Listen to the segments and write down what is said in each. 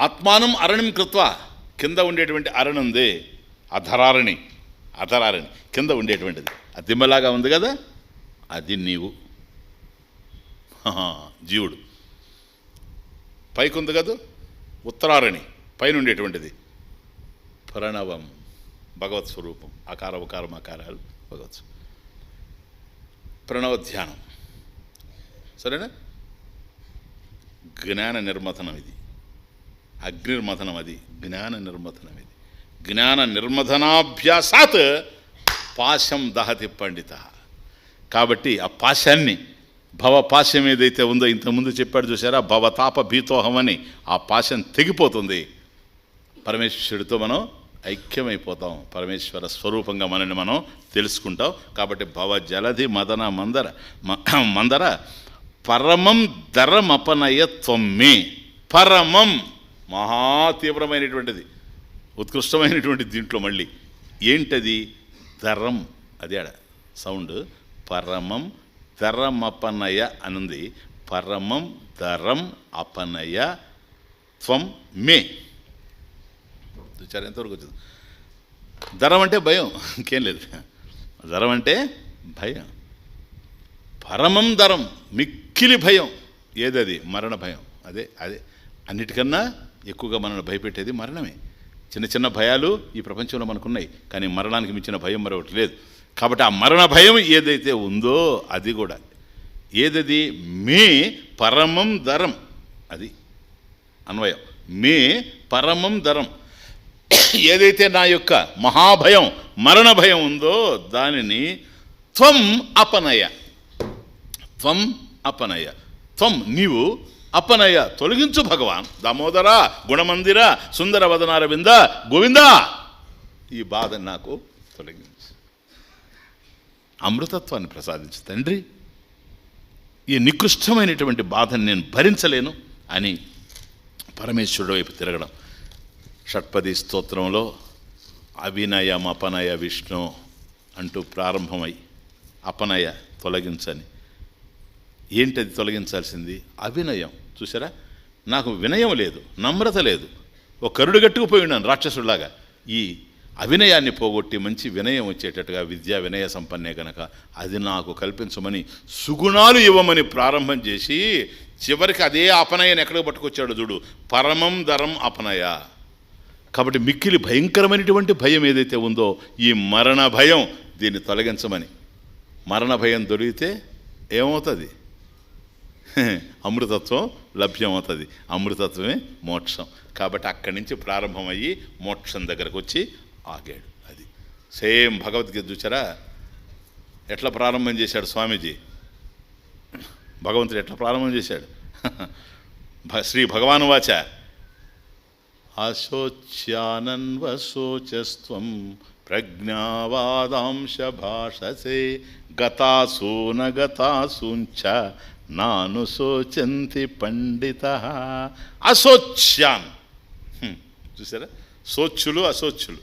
ఆత్మానం అరణ్యం కృత్వ, కింద ఉండేటువంటి అరణి ఉంది, అధరారణి కింద ఉండేటువంటిది ఆ దిమ్మలాగా ఉంది కదా, అది నీవు జీవుడు. పైకి ఉంది కదా ఉత్తరారణి, పైన ఉండేటువంటిది ప్రణవం, భగవత్ స్వరూపం, అకార ఉకారం అకారాలు భగవత్ ప్రణవ ధ్యానం. సరేనా? జ్ఞాన నిర్మథనం ఇది, అగ్నిర్మథనం అది, జ్ఞాన నిర్మథనం ఇది. జ్ఞాన నిర్మథనాభ్యాసాత్ పాశం దహతి పండిత. కాబట్టి ఆ పాశాన్ని, భవపాశం ఏదైతే ఉందో ఇంతకుముందు చెప్పాడు చూసారా, భవతాప భీతోహం అని, ఆ పాశం తెగిపోతుంది. పరమేశ్వరుడితో మనం ఐక్యమైపోతాం, పరమేశ్వర స్వరూపంగా మనల్ని మనం తెలుసుకుంటాం. కాబట్టి భవ జలధి మదన మందర పరమం ధరమపనయ త్వమ్మే. పరమం మహా తీవ్రమైనటువంటిది, ఉత్కృష్టమైనటువంటి దీంట్లో మళ్ళీ ఏంటది? ధరం, అది ఆడ సౌండ్. పరమం ధరమపనయ అనుంది, పరమం ధరం అపనయ త్వం మే. చూచారు ఎంతవరకు వచ్చింది? ధరం అంటే భయం, ఇంకేం లేదు. ధరం అంటే భయం. పరమం ధరం, మిక్కిలి భయం. ఏదది? మరణ భయం. అదే అన్నిటికన్నా ఎక్కువగా మనల్ని భయపెట్టేది మరణమే. చిన్న చిన్న భయాలు ఈ ప్రపంచంలో మనకున్నాయి, కానీ మరణానికి మించిన భయం మరొకటి లేదు. కాబట్టి ఆ మరణ భయం ఏదైతే ఉందో అది కూడా ఏదది? మే పరమం ధరం, అది అన్వయం. మే పరమం ధరం, ఏదైతే నా యొక్క మహాభయం మరణ భయం ఉందో దానిని త్వం అపనయ. త్వం అపనయ, త్వం నీవు, అపనయ తొలగించు భగవాన్. దామోదర గుణమందిర సుందర వదనారవింద గోవింద, ఈ బాధ నాకు తొలగించు, అమృతత్వాన్ని ప్రసాదించు తండ్రి, ఈ నికృష్టమైనటువంటి బాధను నేను భరించలేను అని పరమేశ్వరుడు వైపు తిరగడం. షట్పది స్తోత్రంలో అవినయం అపనయ విష్ణు అంటూ ప్రారంభమై, అపనయ తొలగించని. ఏంటది తొలగించాల్సింది? అవినయం. చూసారా, నాకు వినయం లేదు, నమ్రత లేదు, ఒక కరుడు గట్టుకుపోయి ఉన్నాను రాక్షసుడిలాగా. ఈ అవినయాన్ని పోగొట్టి మంచి వినయం వచ్చేటట్టుగా, విద్యా వినయ సంపన్నే కనుక అది నాకు కల్పించమని, సుగుణాలు ఇవ్వమని ప్రారంభం చేసి చివరికి అదే అపనయని ఎక్కడికి పట్టుకొచ్చాడు చూడు, పరమం ధరం అపనయ. కాబట్టి మిక్కిలి భయంకరమైనటువంటి భయం ఏదైతే ఉందో ఈ మరణ భయం, దీన్ని తొలగించమని. మరణ భయం దొరికితే ఏమవుతుంది? అమృతత్వం లభ్యమవుతుంది. అమృతత్వమే మోక్షం. కాబట్టి అక్కడి నుంచి ప్రారంభమయ్యి మోక్షం దగ్గరకు వచ్చి ఆగాడు. అది సేమ్ భగవద్గీత చూచారా, ఎట్లా ప్రారంభం చేశాడు స్వామీజీ? భగవంతుడు ఎట్లా ప్రారంభం చేశాడు? శ్రీ భగవాను వాచ అశోచ్యానన్వశోచస్త్వం ప్రజ్ఞావాదాంశ భాషసే గతాసూన గతాసూంచ నాను శోచంతి పండిత. అశోచ్యాన్, చూసారా, శోచ్యులు అశోచ్యులు,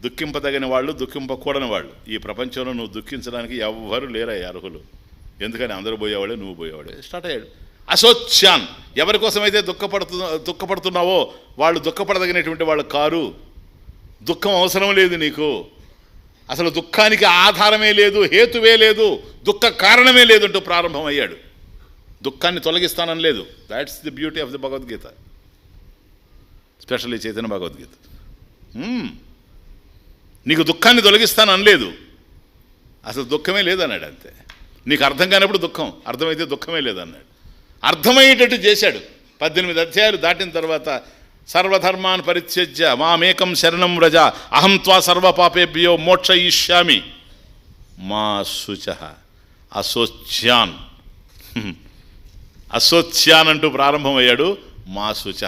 దుఃఖింపదగిన వాళ్ళు దుఃఖింపకూడని వాళ్ళు. ఈ ప్రపంచంలో నువ్వు దుఃఖించడానికి ఎవ్వరు లేరయ్య అర్హులు. ఎందుకని అందరూ పోయేవాడే, నువ్వు పోయేవాడే. స్టార్ట్ అయ్యాడు. అశోచ్యాన్, ఎవరి కోసమైతే దుఃఖపడుతున్నావో వాళ్ళు దుఃఖపడదగినటువంటి వాళ్ళు కారు. దుఃఖం అవసరం లేదు నీకు, అసలు దుఃఖానికి ఆధారమే లేదు, హేతువే లేదు, దుఃఖ కారణమే లేదంటూ ప్రారంభమయ్యాడు. దుఃఖాన్ని తొలగిస్తానని లేదు. That's the beauty of the Bhagavad Gita, specially Chaitanya Bhagavad Gita. నీకు దుఃఖాన్ని తొలగిస్తాననలేదు, అసలు దుఃఖమే లేదన్నాడు. అంతే. నీకు అర్థం కానప్పుడు దుఃఖం, అర్థమైతే దుఃఖమే లేదన్నాడు. అర్థమయ్యేటట్టు చేశాడు. 18 అధ్యాయాలు దాటిన తర్వాత సర్వధర్మాన్ పరిత్యజ్య మామేకం శరణం వ్రజ అహం త్వా సర్వపాపేభ్యో మోక్షయిష్యామి మా శుచ. అశోచ్యాన్, అశోచ్యాన్ అంటూ ప్రారంభమయ్యాడు. మా శుచ.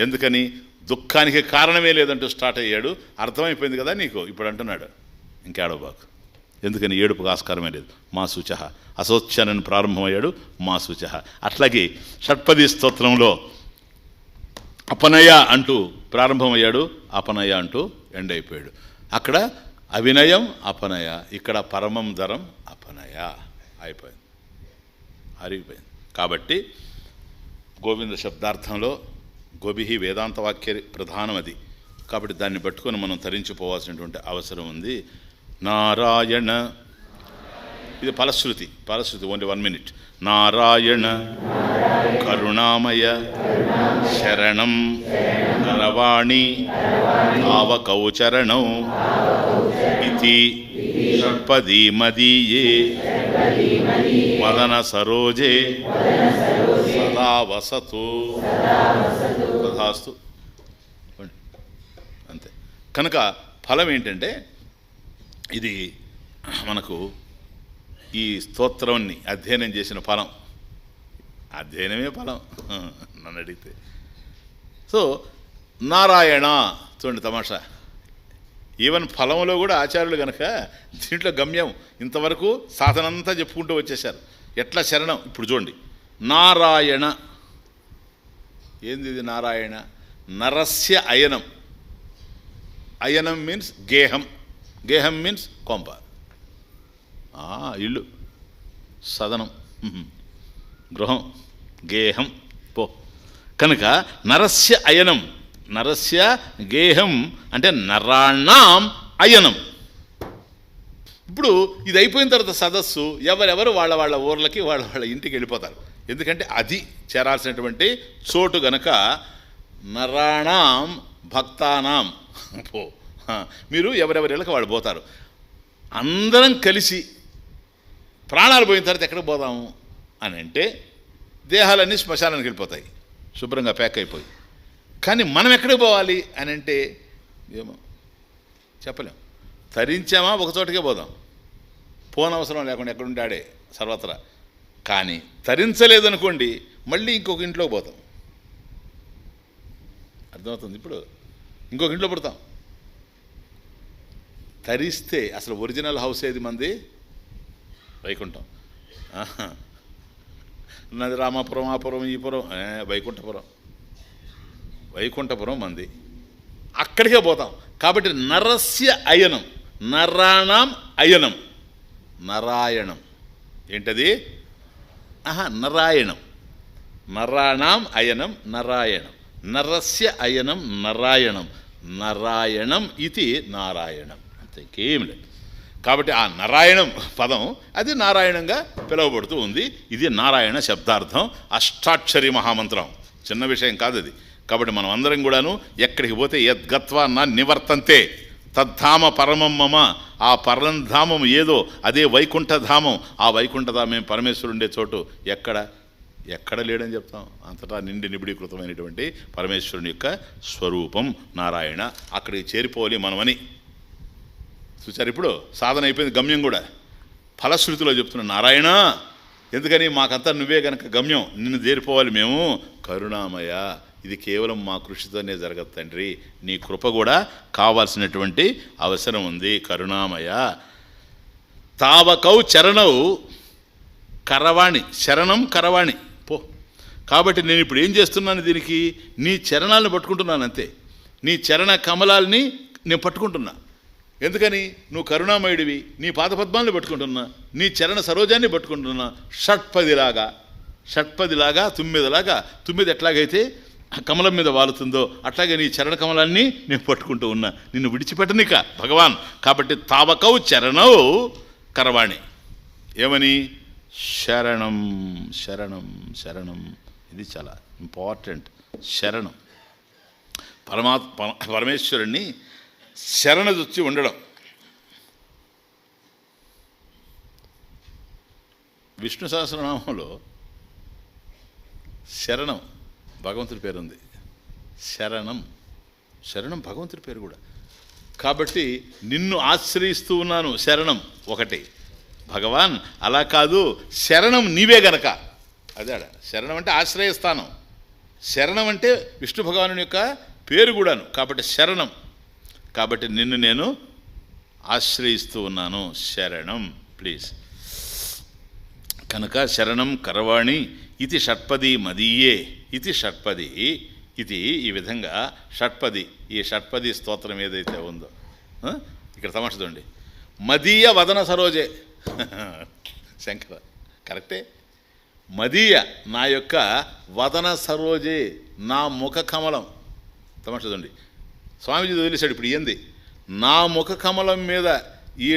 ఎందుకని? దుఃఖానికి కారణమే లేదంటూ స్టార్ట్ అయ్యాడు. అర్థమైపోయింది కదా నీకు. ఇప్పుడు అంటున్నాడు ఇంకేడోబాకు, ఎందుకని ఏడుపుకు ఆస్కారమే లేదు. మా శుచ, అశోచ్యానని ప్రారంభమయ్యాడు. మా శుచ. అట్లాగే షట్పది స్తోత్రంలో అపనయ అంటూ ప్రారంభమయ్యాడు, అపనయ అంటూ ఎండ్ అయిపోయాడు. అక్కడ అవినయం అపనయ, ఇక్కడ పరమం ధరం అపనయ అయిపోయింది, అరిగిపోయింది. కాబట్టి గోవింద శబ్దార్థంలో గోభిహి వేదాంత వాక్య ప్రధానం అది. కాబట్టి దాన్ని పట్టుకొని మనం తరించిపోవాల్సినటువంటి అవసరం ఉంది. నారాయణ, ఇది ఫలశ్రుతి ఓన్లీ 1 minute. నారాయణ కరుణామయ శరణం కరవాణి తావకౌ చరణౌ ఇతి షట్పదీ మదీయే వదన సరోజే సదా వసతు తథాస్తు. అంతే. కనుక ఫలం ఏంటంటే ఇది మనకు ఈ స్తోత్రాన్ని అధ్యయనం చేసిన ఫలం. అధ్యయనమే ఫలం నన్ను అడిగితే. సో నారాయణ చూడండి తమాషా. ఈవెన్ ఫలంలో కూడా ఆచార్యులు కనుక దీంట్లో గమ్యం ఇంతవరకు సాధనంతా చెప్పుకుంటూ వచ్చేశారు. ఎట్లా శరణం ఇప్పుడు చూడండి. నారాయణ ఏంది ఇది? నారాయణ నరస్య అయనం. అయనం మీన్స్ గేహం. గేహం మీన్స్ కొంప, ఇల్లు, సదనం, గృహం, గేహం పో. కనుక నరస్య అయనం, నరస్య గేహం అంటే నరాణాం అయనం. ఇప్పుడు ఇది అయిపోయిన తర్వాత సదస్సు ఎవరెవరు వాళ్ళ వాళ్ళ ఊర్లకి వాళ్ళ వాళ్ళ ఇంటికి వెళ్ళిపోతారు. ఎందుకంటే అది చేరాల్సినటువంటి చోటు గనక. నరాణాం భక్తానాం పో. మీరు ఎవరెవరి ఇళ్ళకి వాళ్ళు పోతారు. అందరం కలిసి ప్రాణాలు పోయిన తర్వాత ఎక్కడికి పోదాము అని అంటే దేహాలన్నీ శ్మశానానికి వెళ్ళిపోతాయి శుభ్రంగా ప్యాక్ అయిపోయి. కానీ మనం ఎక్కడికి పోవాలి అని అంటే ఏమో చెప్పలేం. తరించామా ఒక చోటకే పోదాం, పోనవసరం లేకుండా ఎక్కడుంటే ఆడే సర్వత్రా. కానీ తరించలేదనుకోండి మళ్ళీ ఇంకొక ఇంట్లోకి పోతాం. అర్థమవుతుంది? ఇప్పుడు ఇంకొక ఇంట్లో పడతాం. తరిస్తే అసలు ఒరిజినల్ హౌస్ ఏది మంది? వైకుంఠం. ఉన్నది రామాపురం, ఆపురం, ఈపురం, వైకుంఠపురం. వైకుంఠపురం మంది, అక్కడికే పోతాం. కాబట్టి నరస్య అయనం, నరాణం అయనం, నారాయణం. ఏంటది? నారాయణం. నరాణం అయనం నారాయణం. నరస్య అయనం నారాయణం. నారాయణం ఇది నారాయణం. అంతే, ఇంకేం లేదు. కాబట్టి ఆ నారాయణం పదం అది నారాయణంగా పిలువబడుతూ ఉంది. ఇది నారాయణ శబ్దార్థం. అష్టాక్షరి మహామంత్రం, చిన్న విషయం కాదు అది. కాబట్టి మనం అందరం కూడాను ఎక్కడికి పోతే యద్గత్వా నా నివర్తంతే తద్ధామ పరమం మమ. ఆ పరంధామం ఏదో అదే వైకుంఠధామం. ఆ వైకుంఠధామం పరమేశ్వరుడు ఉండే చోటు ఎక్కడ లేడని చెప్తాం. అంతటా నిండి నిబిడీకృతమైనటువంటి పరమేశ్వరుని యొక్క స్వరూపం నారాయణ. అక్కడికి చేరిపోవాలి మనమని చూచారు. ఇప్పుడు సాధన అయిపోయింది, గమ్యం కూడా ఫలశ్రుతిలో చెప్తున్నా నారాయణ. ఎందుకని? మాకంతా నువ్వే గనక గమ్యం, నిన్ను చేరిపోవాలి మేము. కరుణామయ, ఇది కేవలం మా కృషితోనే జరగదు తండ్రి, నీ కృప కూడా కావాల్సినటువంటి అవసరం ఉంది. కరుణామయ. తావకౌ చరణౌ కరవాణి. శరణం కరవాణి పో. కాబట్టి నేను ఇప్పుడు ఏం చేస్తున్నాను? దీనికి నీ చరణాలను పట్టుకుంటున్నాను అంతే. నీ చరణ కమలాల్ని నేను పట్టుకుంటున్నా. ఎందుకని? నువ్వు కరుణామయుడివి. నీ పాదపద్మాలను పట్టుకుంటున్నా, నీ చరణ సరోజాన్ని పట్టుకుంటున్నా. షట్పదిలాగా తుమ్మిదలాగా. తుమ్మిది ఎట్లాగైతే కమలం మీద వాలుతుందో అట్లాగే నీ చరణ కమలాన్ని నేను పట్టుకుంటూ ఉన్నా, నిన్ను విడిచిపెట్టనిక భగవాన్. కాబట్టి తావకౌ చరణౌ కరవాణి. ఏమని? శరణం శరణం శరణం. ఇది చాలా ఇంపార్టెంట్. శరణం పరమేశ్వరుణ్ణి శరణజొచ్చి ఉండడం. విష్ణు సహస్రనామంలో శరణం భగవంతుడి పేరు ఉంది. శరణం భగవంతుడి పేరు కూడా. కాబట్టి నిన్ను ఆశ్రయిస్తూ ఉన్నాను. శరణం ఒకటి భగవాన్. అలా కాదు, శరణం నీవే గనక. అదే శరణం అంటే ఆశ్రయస్థానం. శరణం అంటే విష్ణు భగవానుని యొక్క పేరు కూడాను. కాబట్టి శరణం. కాబట్టి నిన్ను నేను ఆశ్రయిస్తూ ఉన్నాను. శరణం ప్లీజ్. కనుక శరణం కరవాణి ఇది షట్పది మదీయే. ఇది షట్పది. ఇది ఈ విధంగా షట్పది. ఈ షట్పది స్తోత్రం ఏదైతే ఉందో ఇక్కడ తమాషదండి. మదీయ వదన సరోజే. శంకర కరెక్టే. మదీయ నా యొక్క వదన సరోజే, నా ముఖ కమలం. తమాషా చూడండి, స్వామీజీ వదిలేశాడు. ఇప్పుడు ఏంది? నా ముఖ కమలం మీద ఈ